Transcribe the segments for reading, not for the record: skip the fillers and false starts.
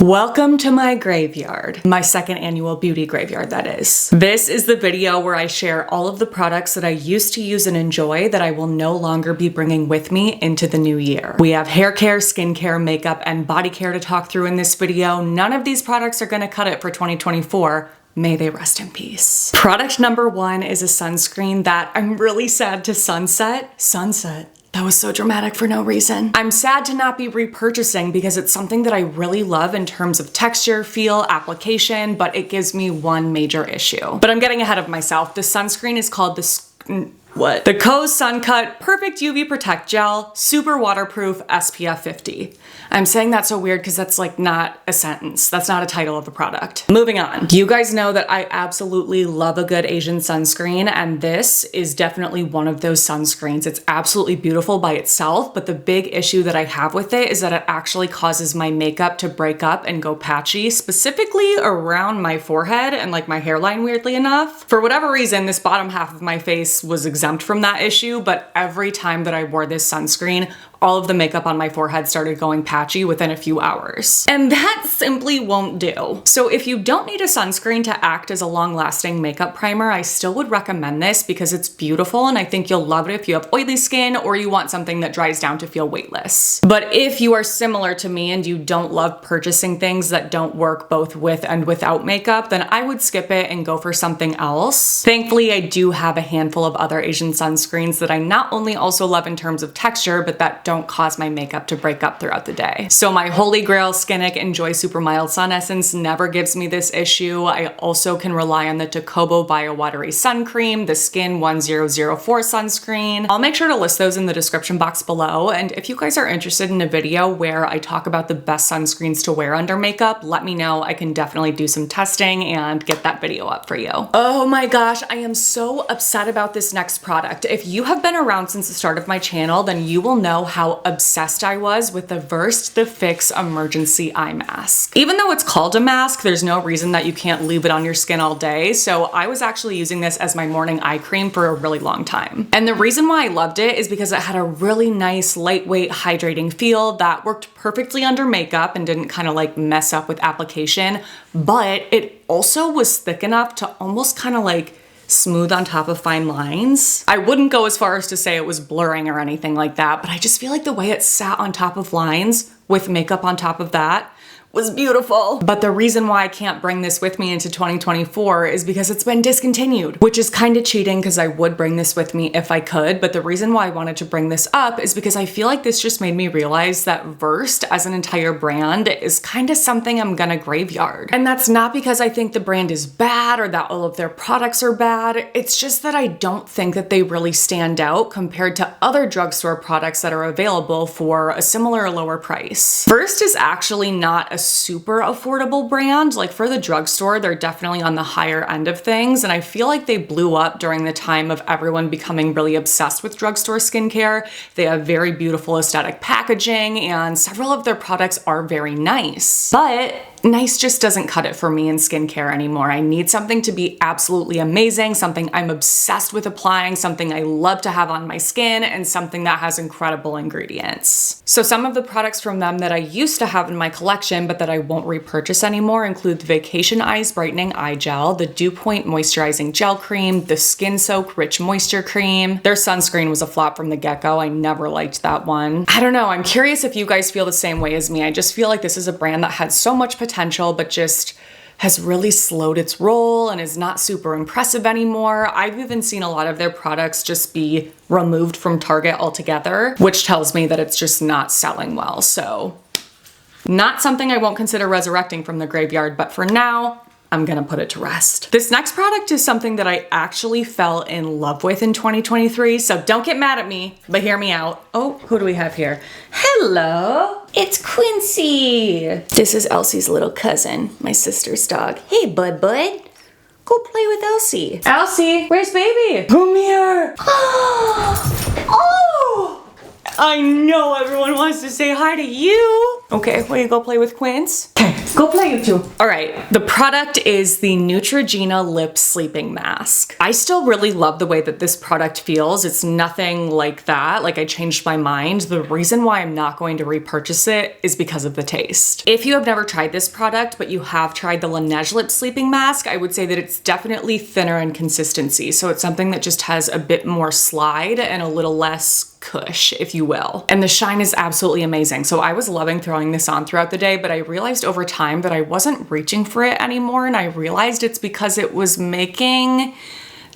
Welcome to my graveyard. My second annual beauty graveyard, that is. This is the video where I share all of the products that I used to use and enjoy that I will no longer be bringing with me into the new year. We have hair care, skincare, makeup, and body care to talk through in this video. None of these products are gonna cut it for 2024. May they rest in peace. Product number one is a sunscreen that I'm really sad to sunset. That was so dramatic for no reason. I'm sad to not be repurchasing because it's something that I really love in terms of texture, feel, application, but it gives me one major issue. But I'm getting ahead of myself. The sunscreen is called the Kose Suncut Perfect UV Protect Gel, Super Waterproof SPF 50. I'm saying that so weird because that's like not a sentence. That's not a title of a product. Moving on. You guys know that I absolutely love a good Asian sunscreen, and this is definitely one of those sunscreens. It's absolutely beautiful by itself, but the big issue that I have with it is that it actually causes my makeup to break up and go patchy, specifically around my forehead and like my hairline, weirdly enough. For whatever reason, this bottom half of my face was exempt from that issue, but every time that I wore this sunscreen, all of the makeup on my forehead started going patchy within a few hours. And that simply won't do. So if you don't need a sunscreen to act as a long-lasting makeup primer, I still would recommend this because it's beautiful and I think you'll love it if you have oily skin or you want something that dries down to feel weightless. But if you are similar to me and you don't love purchasing things that don't work both with and without makeup, then I would skip it and go for something else. Thankfully, I do have a handful of other Asian sunscreens that I not only also love in terms of texture, but that don't cause my makeup to break up throughout the day. So my holy grail Skinic Enjoy Super Mild Sun Essence never gives me this issue. I also can rely on the Tokobo Bio Watery Sun Cream, the Skin 1004 sunscreen. I'll make sure to list those in the description box below. And if you guys are interested in a video where I talk about the best sunscreens to wear under makeup, let me know. I can definitely do some testing and get that video up for you. Oh my gosh, I am so upset about this next product. If you have been around since the start of my channel, then you will know how obsessed I was with the Versed The Fix Emergency Eye Mask. Even though it's called a mask, there's no reason that you can't leave it on your skin all day, so I was actually using this as my morning eye cream for a really long time. And the reason why I loved it is because it had a really nice, lightweight, hydrating feel that worked perfectly under makeup and didn't kind of like mess up with application, but it also was thick enough to almost kind of like smooth on top of fine lines. I wouldn't go as far as to say it was blurring or anything like that, but I just feel like the way it sat on top of lines with makeup on top of that was beautiful. But the reason why I can't bring this with me into 2024 is because it's been discontinued, which is kind of cheating because I would bring this with me if I could. But the reason why I wanted to bring this up is because I feel like this just made me realize that Versed as an entire brand is kind of something I'm gonna graveyard. And that's not because I think the brand is bad or that all of their products are bad. It's just that I don't think that they really stand out compared to other drugstore products that are available for a similar or lower price. Versed is actually not a super affordable brand. Like for the drugstore, they're definitely on the higher end of things. And I feel like they blew up during the time of everyone becoming really obsessed with drugstore skincare. They have very beautiful aesthetic packaging and several of their products are very nice. But nice just doesn't cut it for me in skincare anymore. I need something to be absolutely amazing, something I'm obsessed with applying, something I love to have on my skin, and something that has incredible ingredients. So some of the products from them that I used to have in my collection but that I won't repurchase anymore include the Vacation Eyes Brightening Eye Gel, the Dew Point Moisturizing Gel Cream, the Skin Soak Rich Moisture Cream. Their sunscreen was a flop from the get-go. I never liked that one. I don't know, I'm curious if you guys feel the same way as me. I just feel like this is a brand that had so much potential but just has really slowed its roll and is not super impressive anymore. I've even seen a lot of their products just be removed from Target altogether, which tells me that it's just not selling well. So not something I won't consider resurrecting from the graveyard, but for now, I'm gonna put it to rest. This next product is something that I actually fell in love with in 2023, so don't get mad at me, but hear me out. Oh, who do we have here? Hello, it's Quincy. This is Elsie's little cousin, my sister's dog. Hey, bud. Go play with Elsie. Elsie, where's baby? Come here. Oh! I know everyone wants to say hi to you. Okay, will you go play with Quince? Okay, go play you two. All right, the product is the Neutrogena Lip Sleeping Mask. I still really love the way that this product feels. It's nothing like that. Like, I changed my mind. The reason why I'm not going to repurchase it is because of the taste. If you have never tried this product, but you have tried the Laneige Lip Sleeping Mask, I would say that it's definitely thinner in consistency. So it's something that just has a bit more slide and a little less cush, if you will. And the shine is absolutely amazing. So I was loving throwing this on throughout the day, but I realized over time that I wasn't reaching for it anymore. And I realized it's because it was making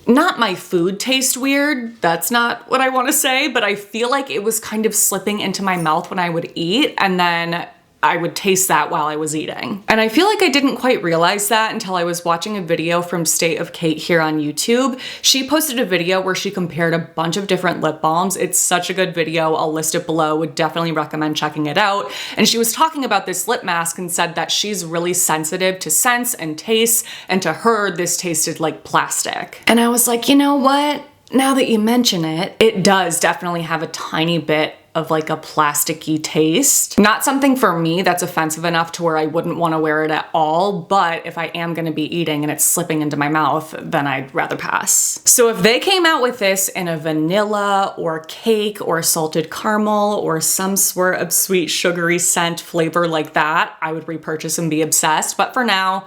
not my food taste weird. That's not what I want to say, but I feel like it was kind of slipping into my mouth when I would eat, and then I would taste that while I was eating. And I feel like I didn't quite realize that until I was watching a video from State of Kate here on YouTube. She posted a video where she compared a bunch of different lip balms. It's such a good video. I'll list it below. Would definitely recommend checking it out. And she was talking about this lip mask and said that she's really sensitive to scents and tastes, and to her, this tasted like plastic. And I was like, you know what? Now that you mention it, it does definitely have a tiny bit of like a plasticky taste. Not something for me that's offensive enough to where I wouldn't want to wear it at all, but if I am going to be eating and it's slipping into my mouth, then I'd rather pass. So if they came out with this in a vanilla or cake or salted caramel or some sort of sweet sugary scent flavor like that, I would repurchase and be obsessed. But for now,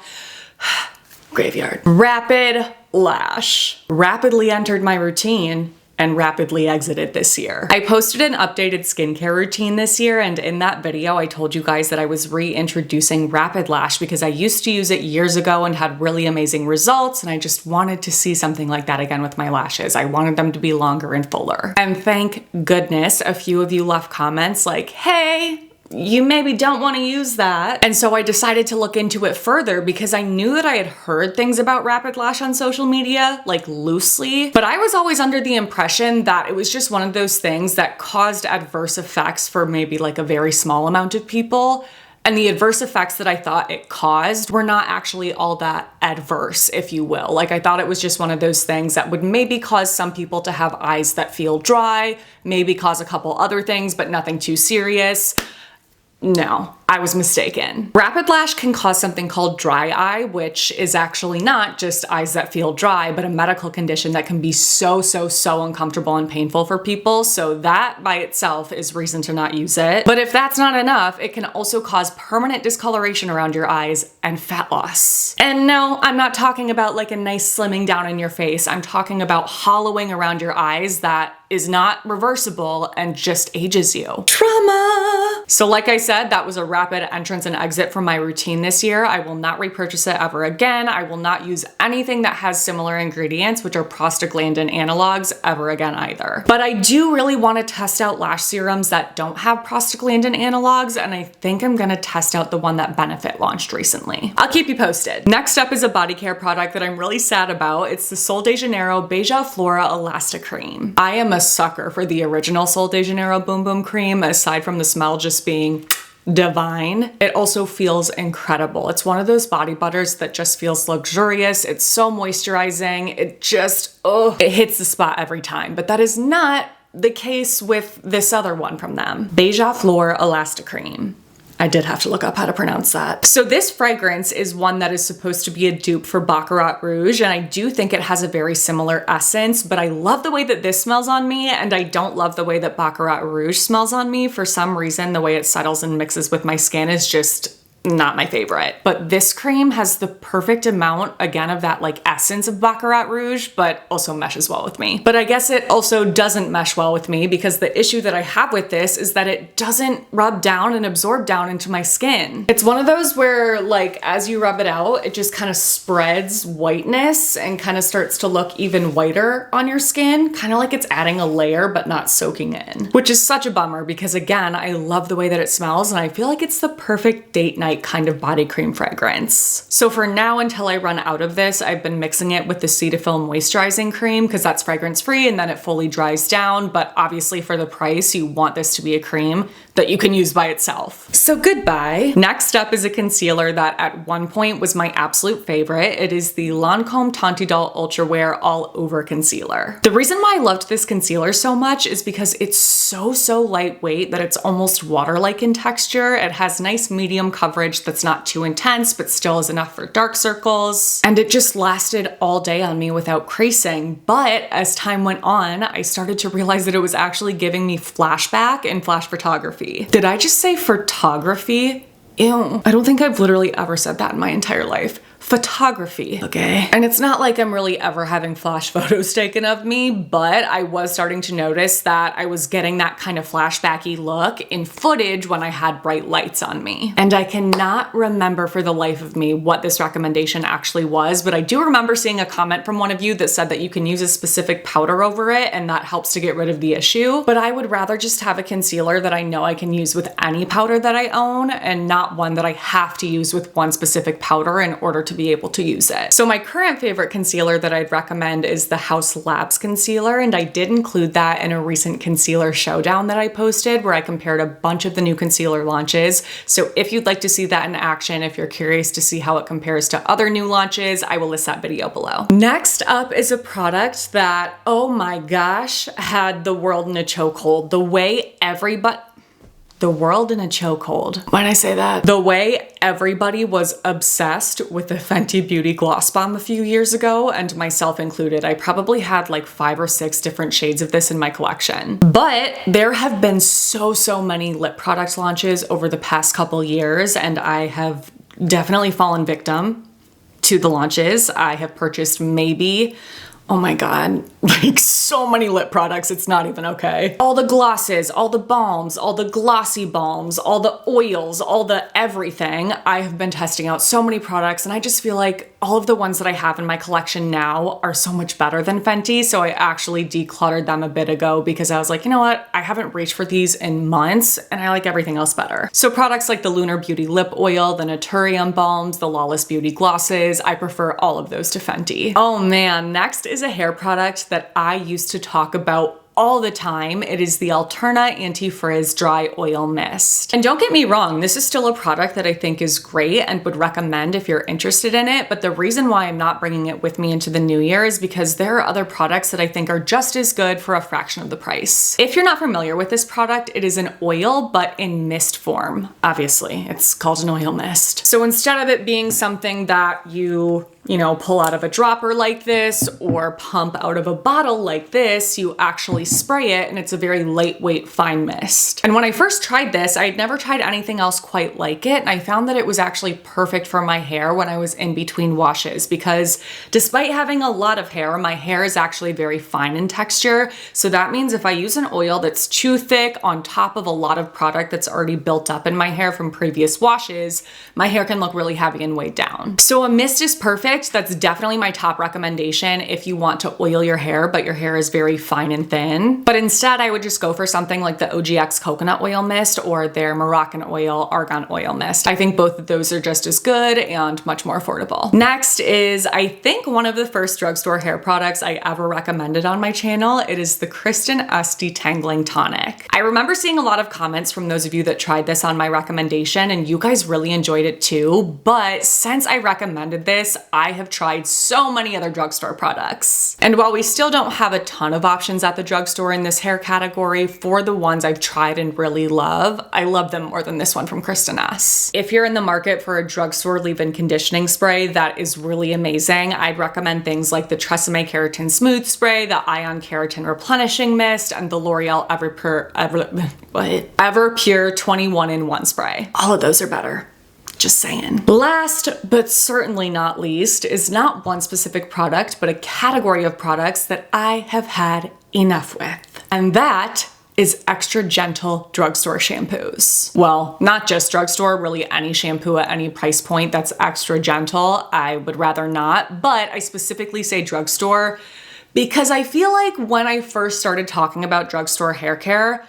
graveyard. Rapid Lash. Rapidly entered my routine and rapidly exited this year. I posted an updated skincare routine this year, and in that video I told you guys that I was reintroducing Rapid Lash because I used to use it years ago and had really amazing results, and I just wanted to see something like that again with my lashes. I wanted them to be longer and fuller. And thank goodness a few of you left comments like, hey, you maybe don't want to use that. And so I decided to look into it further because I knew that I had heard things about Rapid Lash on social media, like loosely, but I was always under the impression that it was just one of those things that caused adverse effects for maybe like a very small amount of people. And the adverse effects that I thought it caused were not actually all that adverse, if you will. Like, I thought it was just one of those things that would maybe cause some people to have eyes that feel dry, maybe cause a couple other things, but nothing too serious. No, I was mistaken. Rapid Lash can cause something called dry eye, which is actually not just eyes that feel dry, but a medical condition that can be so uncomfortable and painful for people. So that by itself is reason to not use it. But if that's not enough, it can also cause permanent discoloration around your eyes and fat loss. And no, I'm not talking about like a nice slimming down in your face. I'm talking about hollowing around your eyes that is not reversible and just ages you. Trauma! So like I said, that was a rapid entrance and exit from my routine this year. I will not repurchase it ever again. I will not use anything that has similar ingredients, which are prostaglandin analogs, ever again either. But I do really want to test out lash serums that don't have prostaglandin analogs, and I think I'm gonna test out the one that Benefit launched recently. I'll keep you posted. Next up is a body care product that I'm really sad about. It's the Sol de Janeiro Beija Flora Elasti Cream. I am a sucker for the original Sol de Janeiro Boom Boom Cream, aside from the smell just being divine. It also feels incredible. It's one of those body butters that just feels luxurious. It's so moisturizing. It just, it hits the spot every time. But that is not the case with this other one from them. Beija Flor Elasti Cream. I did have to look up how to pronounce that. So this fragrance is one that is supposed to be a dupe for Baccarat Rouge, and I do think it has a very similar essence, but I love the way that this smells on me, and I don't love the way that Baccarat Rouge smells on me. For some reason, the way it settles and mixes with my skin is just not my favorite. But this cream has the perfect amount, again, of that like essence of Baccarat Rouge, but also meshes well with me. But I guess it also doesn't mesh well with me because the issue that I have with this is that it doesn't rub down and absorb down into my skin. It's one of those where like, as you rub it out, it just kind of spreads whiteness and kind of starts to look even whiter on your skin, kind of like it's adding a layer but not soaking in, which is such a bummer because again, I love the way that it smells and I feel like it's the perfect date night light kind of body cream fragrance. So for now, until I run out of this, I've been mixing it with the Cetaphil moisturizing cream because that's fragrance free and then it fully dries down. But obviously for the price, you want this to be a cream that you can use by itself. So goodbye. Next up is a concealer that at one point was my absolute favorite. It is the Lancome Idole Ultra Wear All Over Concealer. The reason why I loved this concealer so much is because it's so lightweight that it's almost water-like in texture. It has nice medium coverage that's not too intense, but still is enough for dark circles. And it just lasted all day on me without creasing. But as time went on, I started to realize that it was actually giving me flashback and flash photography. Did I just say photography? Ew. I don't think I've literally ever said that in my entire life. Photography, okay? And it's not like I'm really ever having flash photos taken of me, but I was starting to notice that I was getting that kind of flashbacky look in footage when I had bright lights on me. And I cannot remember for the life of me what this recommendation actually was, but I do remember seeing a comment from one of you that said that you can use a specific powder over it and that helps to get rid of the issue. But I would rather just have a concealer that I know I can use with any powder that I own and not one that I have to use with one specific powder in order to be able to use it. So my current favorite concealer that I'd recommend is the House Labs concealer, and I did include that in a recent concealer showdown that I posted where I compared a bunch of the new concealer launches. So if you'd like to see that in action, if you're curious to see how it compares to other new launches, I will list that video below. Next up is a product that, oh my gosh, had the world in a chokehold. The way the world in a chokehold. Why'd I say that? The way everybody was obsessed with the Fenty Beauty Gloss Bomb a few years ago, and myself included. I probably had like 5 or 6 different shades of this in my collection. But there have been so many lip product launches over the past couple years, and I have definitely fallen victim to the launches. I have purchased maybe, oh my God, like so many lip products, it's not even okay. All the glosses, all the balms, all the glossy balms, all the oils, all the everything. I have been testing out so many products and I just feel like all of the ones that I have in my collection now are so much better than Fenty. So I actually decluttered them a bit ago because I was like, you know what? I haven't reached for these in months and I like everything else better. So products like the Lunar Beauty Lip Oil, the Naturium Balms, the Lawless Beauty Glosses, I prefer all of those to Fenty. Oh man, next is a hair product that I used to talk about all the time. It is the Alterna Anti-Frizz Dry Oil Mist. And don't get me wrong, this is still a product that I think is great and would recommend if you're interested in it, but the reason why I'm not bringing it with me into the new year is because there are other products that I think are just as good for a fraction of the price. If you're not familiar with this product, it is an oil, but in mist form. Obviously, it's called an oil mist. So instead of it being something that you pull out of a dropper like this or pump out of a bottle like this, you actually spray it and it's a very lightweight fine mist. And when I first tried this, I had never tried anything else quite like it, and I found that it was actually perfect for my hair when I was in between washes because despite having a lot of hair, my hair is actually very fine in texture. So that means if I use an oil that's too thick on top of a lot of product that's already built up in my hair from previous washes, my hair can look really heavy and weighed down. So a mist is perfect. That's definitely my top recommendation if you want to oil your hair, but your hair is very fine and thin. But instead, I would just go for something like the OGX Coconut Oil Mist or their Moroccan Oil Argan Oil Mist. I think both of those are just as good and much more affordable. Next is, I think, one of the first drugstore hair products I ever recommended on my channel. It is the Kristin Detangling Tonic. I remember seeing a lot of comments from those of you that tried this on my recommendation, and you guys really enjoyed it too. But since I recommended this, I have tried so many other drugstore products. And while we still don't have a ton of options at the drugstore in this hair category, for the ones I've tried and really love, I love them more than this one from Kristin S. If you're in the market for a drugstore leave-in conditioning spray that is really amazing, I'd recommend things like the Tresemme Keratin Smooth Spray, the Ion Keratin Replenishing Mist, and the L'Oreal Everpure 21-in-1 spray. All of those are better. Just saying. Last, but certainly not least, is not one specific product, but a category of products that I have had enough with. And that is extra gentle drugstore shampoos. Well, not just drugstore, really any shampoo at any price point that's extra gentle. I would rather not, but I specifically say drugstore because I feel like when I first started talking about drugstore hair care,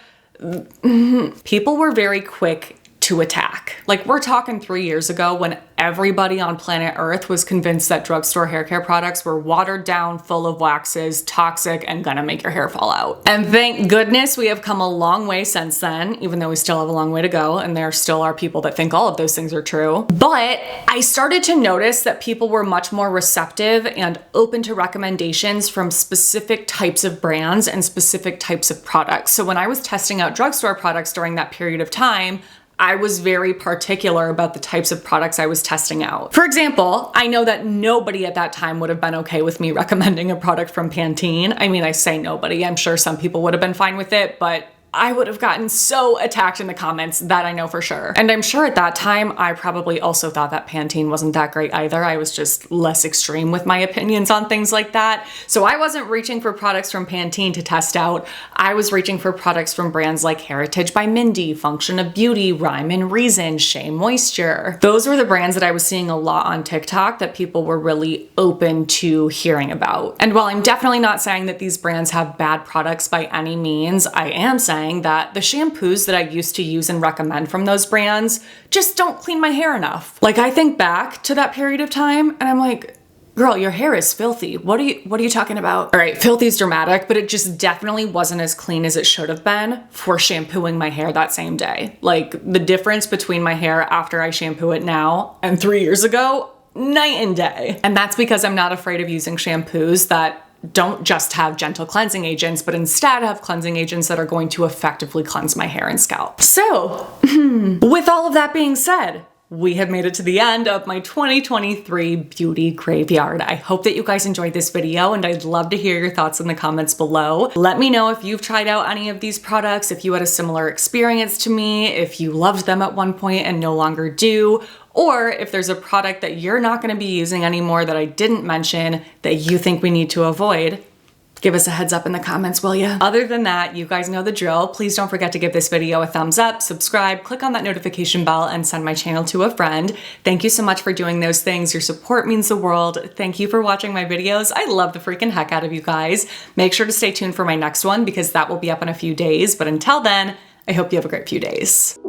people were very quick to attack. Like, we're talking 3 years ago when everybody on planet Earth was convinced that drugstore hair care products were watered down, full of waxes, toxic, and gonna make your hair fall out. And thank goodness we have come a long way since then, even though we still have a long way to go, and there still are people that think all of those things are true. But I started to notice that people were much more receptive and open to recommendations from specific types of brands and specific types of products. So when I was testing out drugstore products during that period of time, I was very particular about the types of products I was testing out. For example, I know that nobody at that time would have been okay with me recommending a product from Pantene. I mean, I say nobody, I'm sure some people would have been fine with it, but I would have gotten so attacked in the comments, that I know for sure. And I'm sure at that time, I probably also thought that Pantene wasn't that great either. I was just less extreme with my opinions on things like that. So I wasn't reaching for products from Pantene to test out. I was reaching for products from brands like Heritage by Mindy, Function of Beauty, Rhyme and Reason, Shea Moisture. Those were the brands that I was seeing a lot on TikTok that people were really open to hearing about. And while I'm definitely not saying that these brands have bad products by any means, I am saying that the shampoos that I used to use and recommend from those brands just don't clean my hair enough. Like, I think back to that period of time and I'm like, girl, your hair is filthy. What are you talking about? All right, filthy is dramatic, but it just definitely wasn't as clean as it should have been for shampooing my hair that same day. Like, the difference between my hair after I shampoo it now and 3 years ago, night and day. And that's because I'm not afraid of using shampoos that don't just have gentle cleansing agents, but instead have cleansing agents that are going to effectively cleanse my hair and scalp. So, with all of that being said, we have made it to the end of my 2023 beauty graveyard. I hope that you guys enjoyed this video, and I'd love to hear your thoughts in the comments below. Let me know if you've tried out any of these products, if you had a similar experience to me, if you loved them at one point and no longer do, or if there's a product that you're not gonna be using anymore that I didn't mention that you think we need to avoid. Give us a heads up in the comments, will ya? Other than that, you guys know the drill. Please don't forget to give this video a thumbs up, subscribe, click on that notification bell, and send my channel to a friend. Thank you so much for doing those things. Your support means the world. Thank you for watching my videos. I love the freaking heck out of you guys. Make sure to stay tuned for my next one because that will be up in a few days. But until then, I hope you have a great few days.